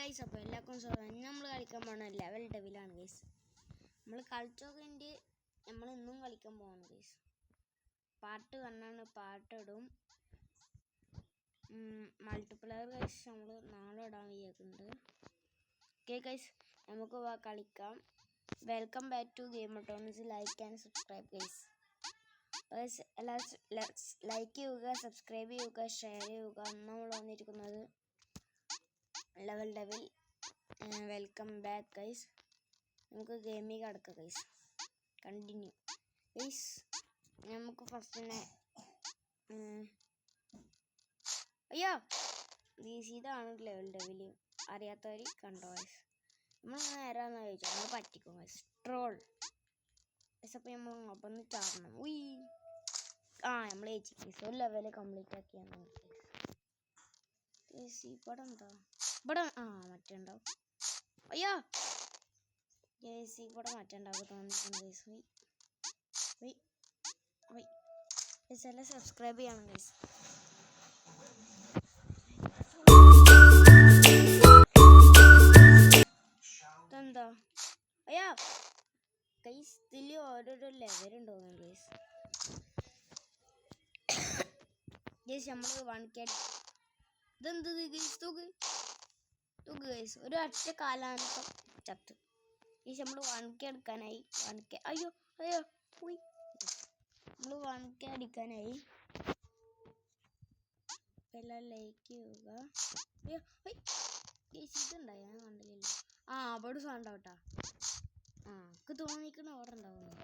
Guys, അപ്പോൾ എല്ലാവർക്കും സ്വാഗതം. നമ്മൾ കളിക്കാൻ പോകുന്ന ലെവൽ ഡെവിലാണ് ഗൈസ്. നമ്മൾ കളിച്ചോക്കെ നമ്മൾ ഇന്നും കളിക്കാൻ പോകുന്നു ഗൈസ്. പാട്ട് കണ്ണാണ്, പാട്ടിടും. മൾട്ടിപ്ലെയർ ഗൈസ് നമ്മൾ നാളെ ഇടാൻ വിചാരിക്കുന്നുണ്ട്. ഓക്കെ ഗൈസ്, നമുക്ക് കളിക്കാം. Welcome back to Gamertones. Like and subscribe guys. എല്ലാവരും ലൈക്ക് ചെയ്യുക, സബ്സ്ക്രൈബ് ചെയ്യുക, ഷെയർ ചെയ്യുക. നമ്മൾ വന്നിരിക്കുന്നത് Level Devil. Welcome back guys. നമുക്ക് ഗെയിമിൽ കിടക്കാം ഗൈസ്. Continue guys. നമുക്ക് ഫസ്റ്റ് തന്നെ അയ്യോ ഇതാണ് ലെവൽ ഡെവിൽ. അറിയാത്തവർ കണ്ടോ ഗൈസ്. നമ്മൾ നേരാന്ന് ചോദിച്ചാൽ നമ്മൾ പറ്റിക്കും ഗൈസ്. Troll guys. അപ്പോൾ നമ്മൾ അപ്പം ചാടണം. നമ്മൾ ഗൈസ് ഒരു ലെവൽ കംപ്ലീറ്റ് ആക്കിയാണ് ഗൈസ്. ഇവിടെ എന്താ ഇവിടെ മറ്റേ ഉണ്ടാവും. അയ്യോ ഗൈസ് ഇവിടെ മറ്റേ ഉണ്ടാവും തോന്നിക്കുന്നു ഗൈസ്. ഗൈസ് എല്ലാം സബ്സ്ക്രൈബ് ചെയ്യണം ഗൈസ്. ഇതെന്താ അയ്യോ ഗൈസ്, ഇതിൽ ഓരോരോ ലെവലുണ്ടോ ഗൈസ്. ഗൈസ് നമ്മൾ 1K ഇതെന്ത് ഗൈസ്. തുക ഗൈസ് ഒരു ഒറ്റ കാലാനൊക്കെ ചത്ത് ഗൈസ്. നമ്മൾ 1K എടുക്കാനായി. 1K അയ്യോ പോയി. നമ്മൾ 1K അടിക്കാനായി. എല്ലാം ലൈക്ക് ചെയ്യുക. അയ്യോ ഗൈസ് ഇതുണ്ടായി, ഞാൻ കണ്ടില്ലല്ലോ. അവിടെ സാധനം കേട്ടാ. എനിക്ക് തോന്നിക്കണ അവിടെ ഉണ്ടാവുന്നു.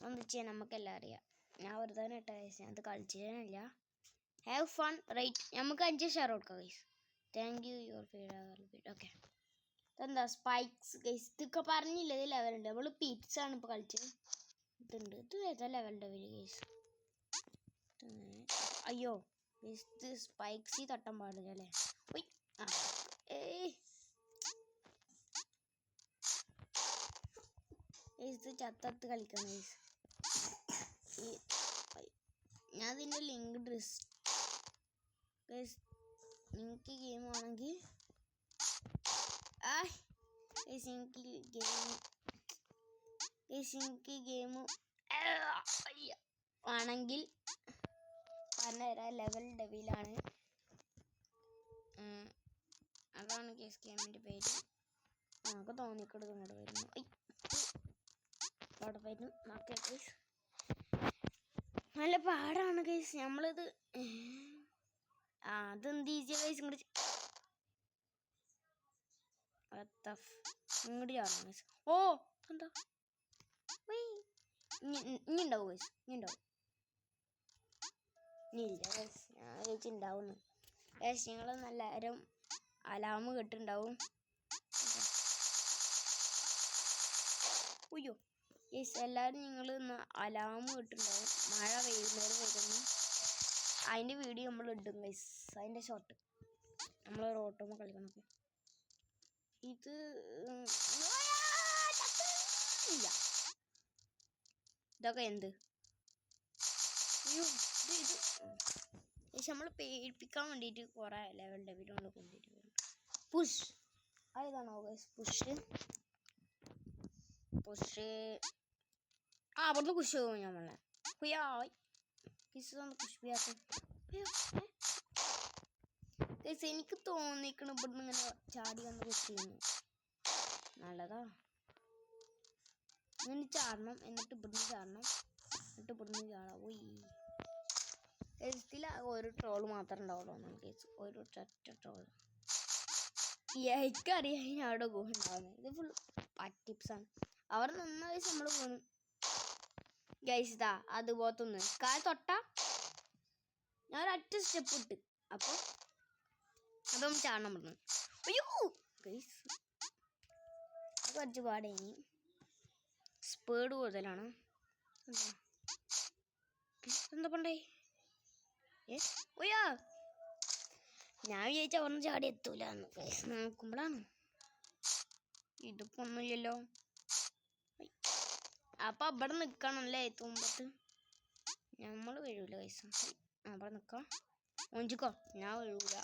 ഒന്ന് ചെയ്യാൻ നമുക്കെല്ലാം അറിയാം. ഞാൻ വെറുതെ ഇട്ട ഗൈസ്, ഞാൻ അത് കളിച്ചില്ല. Have fun right. നമുക്ക് 5 സ്റ്റാർ കൊടുക്കാം guys. Thank you your feedback. Okay ഇതെന്താ സ്പൈക്സ് ഗൈസ്. ഇതൊക്കെ പറഞ്ഞില്ല ഇത് ലെവലുണ്ട്. നമ്മൾ പിറ്റ്സ് ആണ് ഇപ്പോൾ കളിച്ചത്. ഇതുണ്ട്. ഇത് ഏതാ ലെവലുണ്ട് ഗൈസ്. അയ്യോ ഗൈസ് ഇത് സ്പൈക്സ് തട്ടാൻ പാടില്ല അല്ലേ. ഇത് ചത്തത്ത് കളിക്കണം ഗൈസ്. ഞാൻ ഇതിൻ്റെ ലിങ്ക് ഗൈസ്. നിങ്ങൾക്ക് ഗെയിം ആണെങ്കിൽ എനിക്ക് ഗെയിം ആണെങ്കിൽ പറഞ്ഞുതരാം. ലെവൽ ഡെവിലാണ്. അതാണ് കേസ് ഗെയിമിൻ്റെ പേര്. നമുക്ക് തോന്നിക്കടുത്ത് ഇങ്ങോട്ട് വരുന്നു. അവിടെ വരുന്നു. ഓക്കെ ഗൈസ് നല്ല പാടാണ് ഗൈസ്. നമ്മളിത് അതെന്ത് ഈസിയാ ഗൈസ്. ഇങ്ങോട്ട് ചാടണം ഗൈസ്. എന്താ ഇനി ഉണ്ടാവും ഗൈസ്. ഇനി ഇല്ല ഗൈസ്. ഞാൻ ചോദിച്ചിട്ടുണ്ടാവുന്നു ഗൈസ്. നിങ്ങൾ എല്ലാവരും അലാമ് കേട്ടിട്ടുണ്ടാവും. അയ്യോ ഗൈസ് എല്ലാവരും നിങ്ങൾ അലാമ് കേട്ടിട്ടുണ്ടാവും. മഴ പെയ്യുന്നവർ വരുന്നു. അതിൻ്റെ വീഡിയോ നമ്മൾ ഇടും ഗൈസ്. അതിൻ്റെ ഷോട്ട് നമ്മൾ റോട്ടുമ്പോൾ കളിക്കണം. ഇത് ഇതൊക്കെ എന്ത് നമ്മൾ പേടിപ്പിക്കാൻ വേണ്ടിയിട്ട് കുറേ ലെവൽ ഡെവിൽ നമ്മൾ കൊണ്ടിട്ട് പുഷ്. അതാണോ ഗൈസ് പുഷ് അവിടുന്ന് പുഷ് പോകും നമ്മളെ. എനിക്ക് തോന്നിക്കണം ഇവിടുന്ന് ഇങ്ങനെ ചാടി വന്ന് പുഷ് ചെയ്യുന്നു. നല്ലതാ. ഇങ്ങനെ ചാടണം, എന്നിട്ട് ഇവിടുന്ന് ചാടണം, എന്നിട്ട് ഇവിടുന്ന് ചാടാം. ഇതിൽ ഒരു ട്രോള് മാത്രമേ ഉണ്ടാവുള്ളൂ കേസ്. ഒരു ഒറ്റ ട്രോള്. എനിക്കറിയാം ഞാൻ അവിടെ ഗുഹ ഉണ്ടാവുന്നത്. ഇത് ഫുൾ ടിപ്സാണ്. അവിടെ നിന്ന കേസ് നമ്മൾ വീണു ഗൈസ്. ഇതാ അതുപോലത്തൊന്ന് കാൽ തൊട്ടാ ഞാൻ ഒരൊറ്റ സ്റ്റെപ്പ് ഇട്ട് അപ്പോൾ അപ്പം ചാടണം പറഞ്ഞു. അയ്യോ ഗൈസ് അത് കുറച്ച് പാടേനി. സ്പീഡ് കൂടുതലാണ്. എന്താ പണ്ടേ ഞാൻ വിചാരിച്ച ഒന്നും ചാടി എത്തൂല നോക്കുമ്പോഴാണ് ഇതിപ്പോ ഒന്നുമില്ലല്ലോ. അപ്പൊ അവിടെ നിക്കണല്ലേ തുമ്പത്ത്. നമ്മൾ വീഴൂല ഗൈസ്. അവിടെ നിക്കാം. ഒഞ്ചിക്കോ ഞാൻ വീഴൂല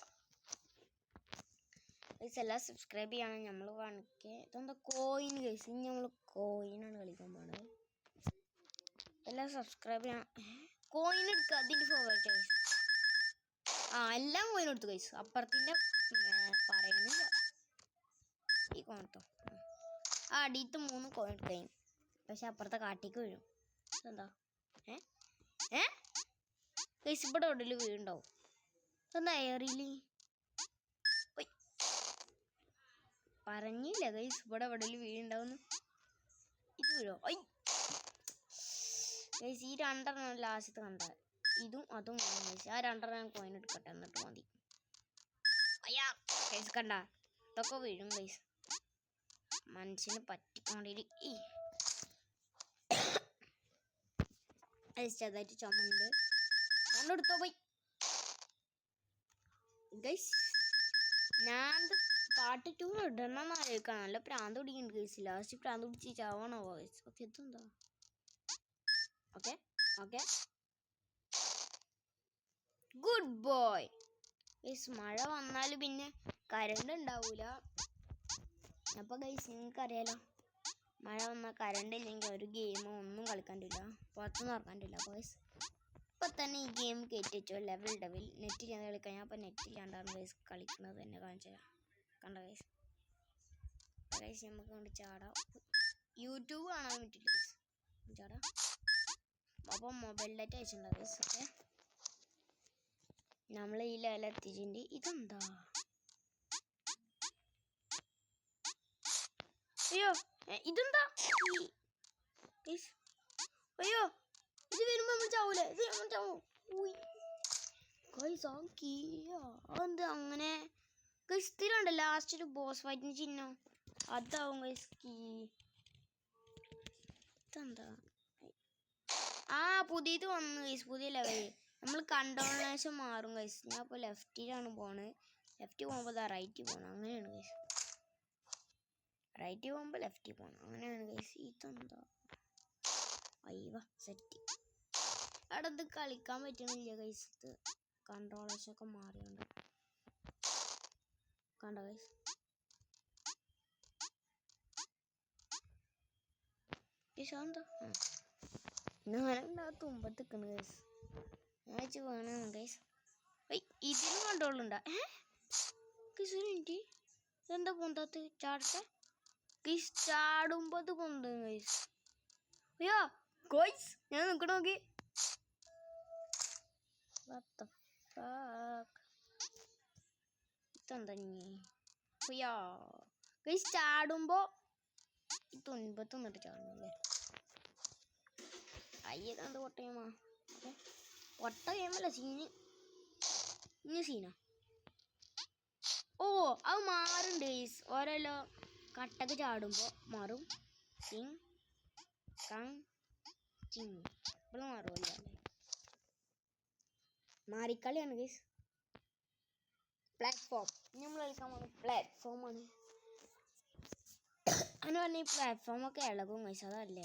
ഗൈസ് എല്ലാം സബ്സ്ക്രൈബ് ചെയ്യണം. നമ്മൾ കണക്കെ ഇതെന്താ കോയിൻ ഗൈസ്. ഇനി നമ്മൾ കോയിനാണ് കളിക്കാൻ പോണത്. എല്ലാം സബ്സ്ക്രൈബ് ചെയ്യണം. കോയിൻ എടുക്കുക. അതിൻ്റെ ഫോർവേഡ് എല്ലാം കോയിൻ എടുത്തു ഗൈസ്. അപ്പുറത്തിൻ്റെ പറയുന്നില്ല ഈ കോണത്തോ അടിയത്ത് 3 കോയിൻ എടുക്കുകയും പക്ഷെ അപ്പുറത്തെ കാട്ടിക്ക് വീഴും. എന്താ ഗൈസ് ഇവിടെ എവിടെയും വീഴുണ്ടാവും. എന്താ എയറില് പറഞ്ഞില്ല ഗൈസ് ഇവിടെ എവിടെയും വീഴുണ്ടാവുന്നു. ഇത് വീഴോ ഗൈസ്. ഈ 2 ലാസ്റ്റ് കണ്ട ഇതും അതും ഗൈസ്. ആ 2 കോയിൻ എടുക്കട്ടെ എന്നിട്ട് മതി. അയ്യാ ഗൈസ് കണ്ട ഇതൊക്കെ വീഴും ഗൈസ്. മനസ്സിന് പറ്റിക്കൊണ്ടിരി ചെറുതായിട്ട് ചുമണ്ട് മണ്ണെടുത്തോ പോയി ഗൈസ്. ഞാൻ പാർട്ട് 2 ഇടണമെന്ന് ആലോചിക്കാം. നല്ല പ്രാന്ത് പിടിക്കുന്നുണ്ട് ഗൈസ്. ലാസ്റ്റ് പ്രാന്ത് പിടിച്ച് ചാവണോ ഗൈസ്. ഓക്കെ എത്തുണ്ടോ okay okay good boy guys. മഴ വന്നാൽ പിന്നെ കറണ്ട് ഉണ്ടാവൂല. അപ്പോൾ ഗൈസ് നിങ്ങൾക്കറിയാലോ മഴ വന്നാൽ കറണ്ട് ഇല്ലെങ്കിൽ ഒരു ഗെയിമോ ഒന്നും കളിക്കാൻ പറ്റില്ല. പുറത്തൊന്നും ഇറക്കാൻ പറ്റില്ല. അപ്പോൾ ഗൈസ് ഇപ്പം തന്നെ ഈ ഗെയിം കയറ്റി വെച്ചോ. ലെവൽ നെറ്റില്ലാതെ കളിക്കാൻ. ഞാൻ അപ്പോൾ നെറ്റില്ലാണ്ടാണ് ഗൈസ് കളിക്കുന്നത് തന്നെ കാണിച്ചു തരാം. കണ്ട ഗൈസ് ഗൈസ് നമുക്ക് കൊണ്ട് ചാടാം. യൂട്യൂബ് കാണാൻ പറ്റില്ല ഗൈസ്. ചാടാം. അപ്പം മൊബൈൽ ഡാറ്റ അയച്ചിട്ടുണ്ടോ ഗൈസ്. ഓക്കെ നമ്മൾ ഈ ലെവൽ എത്തിച്ചിട്ടുണ്ട്. ഇതെന്താ അയ്യോ ഇതെന്താ അയ്യോ ഇത് വരുമ്പോ നമ്മൾ ചാവൂലേ. ഇത് നമ്മൾ ചാവും. എന്താ അങ്ങനെ ഗൈസ്. സ്ഥിരമുണ്ട് ലാസ്റ്റ് ഒരു ബോസ് ഫൈറ്റിന് ചിഹ്നം അതാവും ഗൈസ്. ഇതെന്താ പുതിയത് വന്നു ഗൈസ്. പുതിയ ലെവൽ നമ്മൾ കണ്ടോളേഷൻ മാറും ഗൈസ്. ഞാൻ ഇപ്പോൾ ലെഫ്റ്റിലാണ് പോണത്. ലെഫ്റ്റ് പോകുമ്പോൾ റൈറ്റ് പോകണം. അങ്ങനെയാണ് ഗൈസ്. റൈറ്റ് പോകുമ്പോൾ ലെഫ്റ്റ് പോകണം. അങ്ങനെയാണ് ഗൈസ്. ഇതെന്താ അയ്യോ സെറ്റ് അവിടെ ഇത് കളിക്കാൻ പറ്റണില്ല ഗൈസ്. ഇത് കൺട്രോളേഴ്സൊക്കെ മാറിയുണ്ട്. കണ്ടോ ഗൈസ്. എന്താ ഞാനെന്താ തുമ്പത്ത് നിൽക്കുന്നു ഗൈസ്. ഞാൻ വെച്ച് വേണം ഗൈസ്. ഇതിനും കൺട്രോളുണ്ടാ ഗൈസ്. ഒരു മിനിറ്റ് ഇതെന്താ പൊന്താത്ത്. ചാടട്ടെ ഗൈസ്. ചാടുമ്പോൾ അത് പൊന്തും ഗൈസ്. അയ്യോ ഗൈസ് ഞാൻ നിൽക്കണ നോക്കി. ഇതെന്താ ഗൈസ്. ചാടുമ്പോ ഈ തുൻപത്ത് നിന്നിട്ട് ചാടണല്ലേ. അയ്യതെന്ത് പൊട്ടയമാ. പൊട്ട ഗെയിമല്ല സീന്. ഇനി സീനാ. അത് മാറും ഗൈസ്. ഓരോല്ലോ കട്ടക്ക് ചാടുമ്പോ മാറും. സിങ് കങ് ചിങ് ഇവിടെ മാറുമല്ലോ അല്ലേ. മാറിക്കളിയാണ് ഗൈസ്. പ്ലാറ്റ്ഫോം നമ്മൾ കളിക്കാൻ പോകുന്ന പ്ലാറ്റ്ഫോമാണ്. അങ്ങനെ പറഞ്ഞ ഈ പ്ലാറ്റ്ഫോമൊക്കെ ഇളകും ഗൈസ്. അതല്ലേ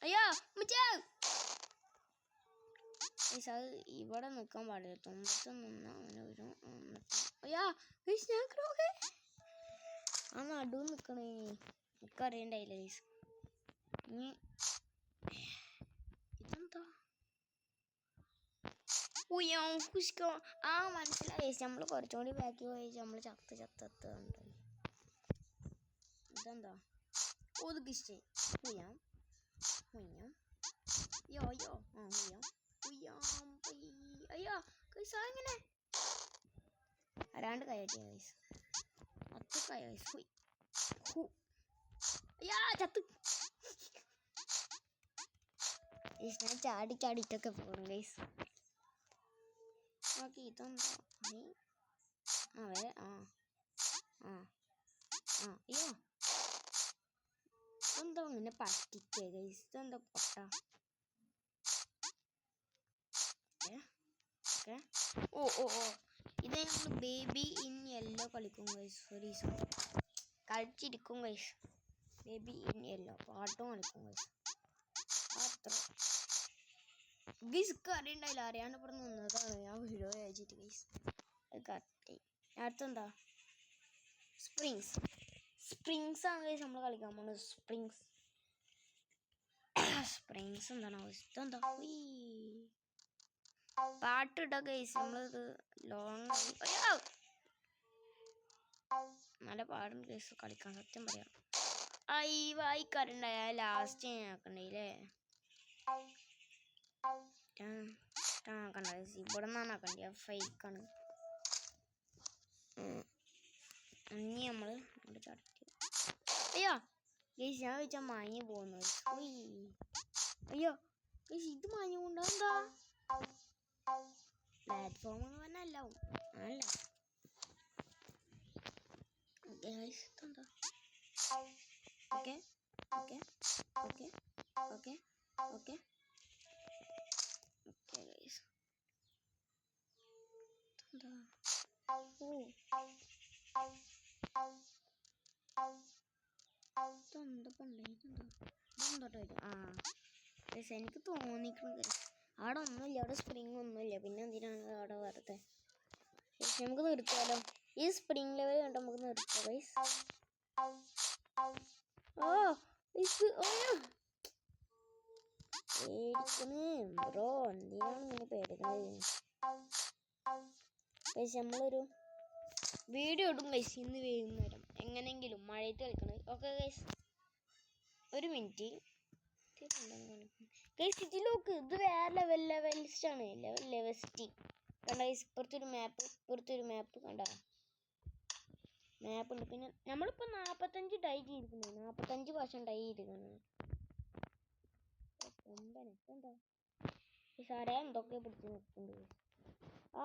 അയ്യോ ഗൈസ്. അത് ഇവിടെ നിൽക്കാൻ പാടില്ല. തുമ്പത്ത് നിന്നാ അങ്ങനെ വരും. അയ്യാ ഗൈസ് ഞാൻ നടു നിൽക്കണേ. എനിക്കറിയണ്ടായില്ല ഗൈസ്. ഇനി ഇതെന്താ മനസ്സിലായി. നമ്മൾ കുറച്ചുകൂടി ബാക്കി പോയി നമ്മൾ ചത്ത് ഇതെന്താ ഒതുക്കി ഇഷ്ടേ ഉയ്യാം ഉയ്യാം യോ അയ്യോ കൈസ് എങ്ങനെ അരാണ്ട് കൈയട്ടിയ കൈസ്. 10 കൈ കൈസ്. അയ്യാ ചത്ത്. ഞാൻ ചാടിയിട്ടൊക്കെ പോകണം ഗൈസ്. ഓക്കെ ഇതെന്താ അയ്യോ എന്താ ഇങ്ങനെ പറ്റിക്കേ ഗൈസ്. ഇതെന്താ പൊട്ട. ഇത് ഞങ്ങൾ ബേബി ഇൻ യെല്ലോ കളിക്കും ഗൈസ്. ഒരു ദിവസം കളിച്ചിരിക്കും ഗൈസ്. ബേബി ഇൻ യെല്ലോ പാട്ടും കളിക്കും ഗൈസ്. അത്ര ഗൈസ് അറിയണ്ടായില്ല. അറിയാണ്ട് ഇവിടെ നിന്നതാണ്. ഞാൻ വീഡിയോ അയച്ചിട്ട് ഗൈസ്. അത് കറക്റ്റായി. അടുത്തെന്താ സ്പ്രിങ്സ് ആണ് ഗൈസ് നമ്മൾ കളിക്കാൻ പോകുന്നത്. സ്പ്രിങ്സ് എന്താണ് അവസ്ഥ? എന്താ പാട്ടിട്ട ഗൈസ് നമ്മളിത് ലോങ് നല്ല പാടുണ്ട് ഗൈസ് കളിക്കാൻ. സത്യം പറയാം വായിക്കാറുണ്ടായ ലാസ്റ്റ് ആക്കണ്ടേ കണ്ട ഇവിടെ നിന്നാണ് ആക്കണ്ടേ ഫേക്കാണ്. ഇനി നമ്മള് അയ്യോ ഗൈസ് ഞാൻ വെച്ചാൽ മാങ്ങി പോകുന്നു. അയ്യോ ഗൈസ് ഇത് മാങ്ങി കൊണ്ടോ എന്താ പ്ലാറ്റ്ഫോം തന്നെ അല്ലാവും അല്ല എന്താ okay okay okay okay okay okay guys എന്താ എനിക്ക് തോന്നിക്കുന്നത് അവിടെ ഒന്നുമില്ല, അവിടെ സ്പ്രിങ് ഒന്നുമില്ല, പിന്നെ എന്തിനാണ് അവിടെ വെറുതെ. നമുക്ക് നിർത്തിയാലോ ഈ സ്പ്രിങ് ലെവൽ കണ്ട് നമുക്ക് നിർത്താം ഗൈസ്. ബ്രോ എന്തിനാണ് ഇങ്ങനെ പേടിക്കുന്നത് ഗൈസ്? നമ്മളൊരു വീഡിയോ ഇടും ഗൈസ് ഇന്ന് വൈകുന്നേരം എങ്ങനെയെങ്കിലും മഴയത്ത് കളിക്കണത്. ഓക്കെ ഗൈസ് ഒരു മിനിറ്റ് ഗൈസ് ഇതിലോക്ക് ഇത് വേറെ ലെവലിസ്റ്റാണ് ലെവലിസ്റ്റ് കണ്ട ഗൈസ്. ഇപ്പുറത്തൊരു മാപ്പ് കണ്ട മാപ്പ് ഉണ്ട്. പിന്നെ നമ്മളിപ്പോൾ 45 ഡൈ ചെയ്തിരിക്കുന്നു, 45% ഡൈ ചെയ്തിരിക്കുന്നു. എന്താ സാറേ എന്തൊക്കെ പിടിച്ച് നിർത്തുന്നത്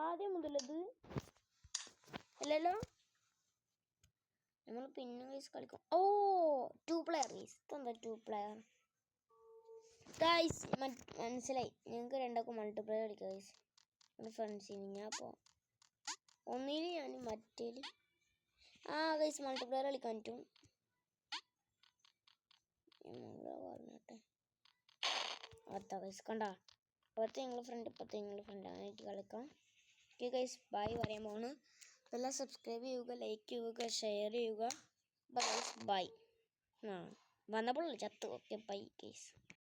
ആദ്യം മുതലത് അല്ലല്ലോ. നമ്മൾ പിന്നെ ഗൈസ് കളിക്കും. 2 പ്ലെയർ ഗൈസ്. എന്താ 2 പ്ലെയർ ഗൈസ്? മനസ്സിലായി ഞങ്ങൾക്ക് രണ്ടാൾക്കും മൾട്ടിപ്ലെയർ കളിക്കാം ഗൈസ്. എൻ്റെ ഫ്രണ്ട്സിന് ഞാൻ അപ്പോൾ ഒന്നിൽ ഞാൻ മറ്റേൽ ഗൈസ് മൾട്ടിപ്ലെയർ കളിക്കാൻ പറ്റും. പറഞ്ഞോട്ടെ അത്ത ഗൈസ് കണ്ട അപ്പുറത്തെ ഞങ്ങൾ ഫ്രണ്ട് ഇപ്പുറത്തെ ഞങ്ങൾ ഫ്രണ്ട് അങ്ങനെയായിട്ട് കളിക്കാം. ഓക്കെ ഗൈസ് ബൈ പറയാൻ പോണ്. എല്ലാം സബ്സ്ക്രൈബ് ചെയ്യുക, ലൈക്ക് ചെയ്യുക, ഷെയർ ചെയ്യുക. Guys bye. വന്നപ്പോൾ ചത്തു. Okay bye guys.